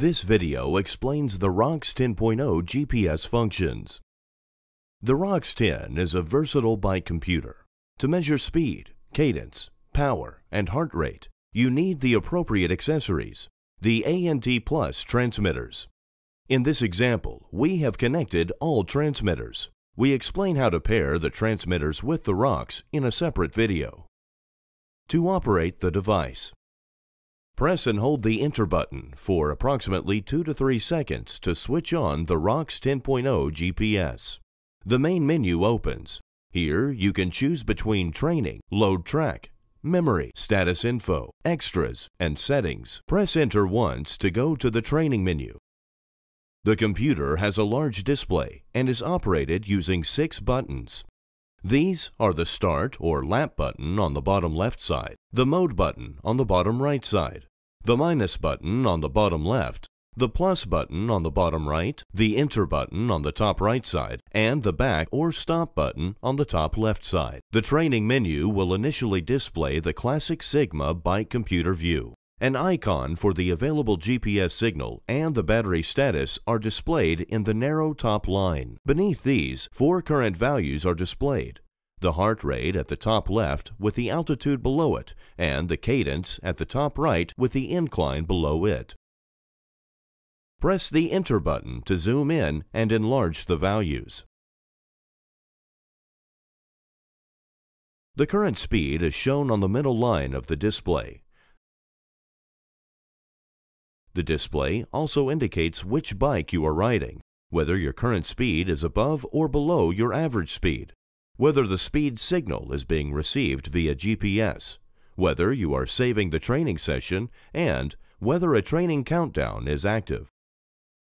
This video explains the ROX 10.0 GPS functions. The ROX 10 is a versatile bike computer. To measure speed, cadence, power, and heart rate, you need the appropriate accessories, the ANT Plus transmitters. In this example, we have connected all transmitters. We explain how to pair the transmitters with the ROX in a separate video. To operate the device, press and hold the Enter button for approximately 2 to 3 seconds to switch on the ROX 10.0 GPS. The main menu opens. Here you can choose between Training, Load Track, Memory, Status Info, Extras, and Settings. Press Enter once to go to the Training menu. The computer has a large display and is operated using 6 buttons. These are the Start or Lap button on the bottom left side, the Mode button on the bottom right side, the minus button on the bottom left, the plus button on the bottom right, the Enter button on the top right side, and the Back or Stop button on the top left side. The Training menu will initially display the classic Sigma bike computer view. An icon for the available GPS signal and the battery status are displayed in the narrow top line. Beneath these, 4 current values are displayed: the heart rate at the top left with the altitude below it, and the cadence at the top right with the incline below it. Press the Enter button to zoom in and enlarge the values. The current speed is shown on the middle line of the display. The display also indicates which bike you are riding, whether your current speed is above or below your average speed, whether the speed signal is being received via GPS, whether you are saving the training session, and whether a training countdown is active.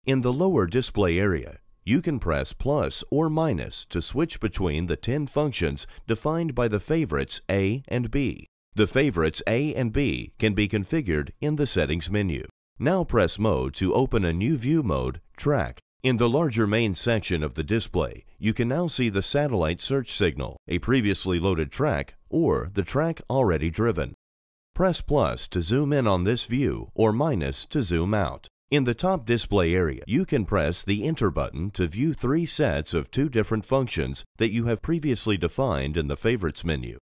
In the lower display area, you can press plus or minus to switch between the 10 functions defined by the favorites A and B. The favorites A and B can be configured in the Settings menu. Now press Mode to open a new view mode, Track. In the larger main section of the display, you can now see the satellite search signal, a previously loaded track, or the track already driven. Press plus to zoom in on this view or minus to zoom out. In the top display area, you can press the Enter button to view 3 sets of 2 different functions that you have previously defined in the Favorites menu.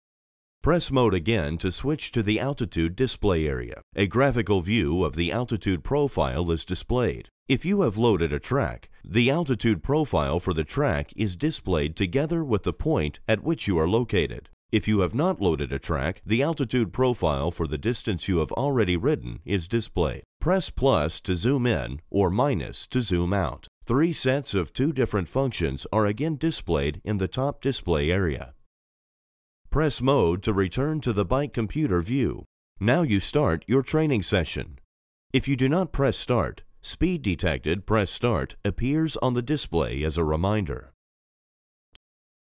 Press Mode again to switch to the Altitude display area. A graphical view of the altitude profile is displayed. If you have loaded a track, the altitude profile for the track is displayed together with the point at which you are located. If you have not loaded a track, the altitude profile for the distance you have already ridden is displayed. Press plus to zoom in or minus to zoom out. 3 sets of 2 different functions are again displayed in the top display area. Press Mode to return to the bike computer view. Now you start your training session. If you do not press Start, Speed Detected Press Start appears on the display as a reminder.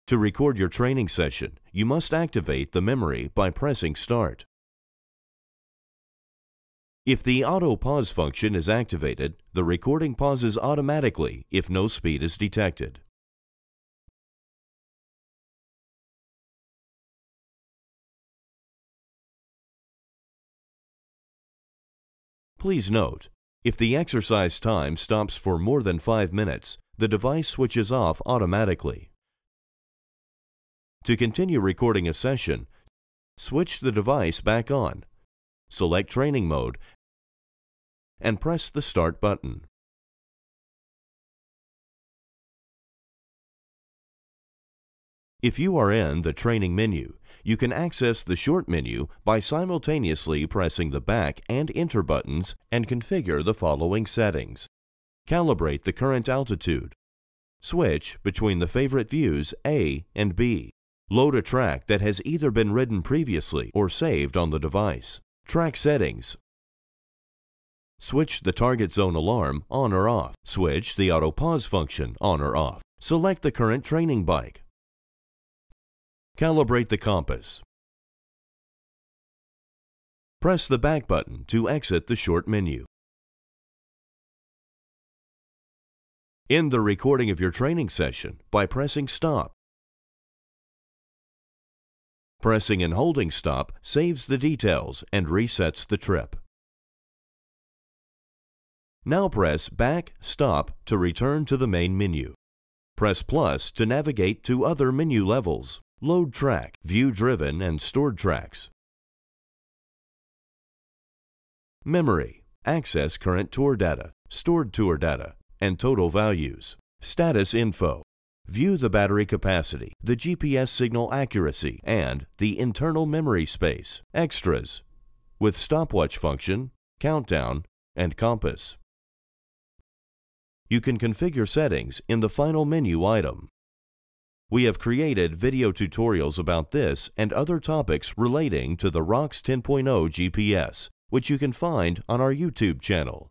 To record your training session, you must activate the memory by pressing Start. If the Auto Pause function is activated, the recording pauses automatically if no speed is detected. Please note, if the exercise time stops for more than 5 minutes, the device switches off automatically. To continue recording a session, switch the device back on, select Training Mode, and press the Start button. If you are in the Training menu, you can access the Short menu by simultaneously pressing the Back and Enter buttons and configure the following settings. Calibrate the current altitude. Switch between the favorite views A and B. Load a track that has either been ridden previously or saved on the device. Track settings. Switch the target zone alarm on or off. Switch the auto pause function on or off. Select the current training bike. Calibrate the compass. Press the Back button to exit the Short menu. End the recording of your training session by pressing Stop. Pressing and holding Stop saves the details and resets the trip. Now press Back, Stop to return to the main menu. Press plus to navigate to other menu levels. Load track, view driven and stored tracks. Memory, access current tour data, stored tour data, and total values. Status info, view the battery capacity, the GPS signal accuracy, and the internal memory space. Extras, with stopwatch function, countdown, and compass. You can configure settings in the final menu item. We have created video tutorials about this and other topics relating to the ROX 10.0 GPS, which you can find on our YouTube channel.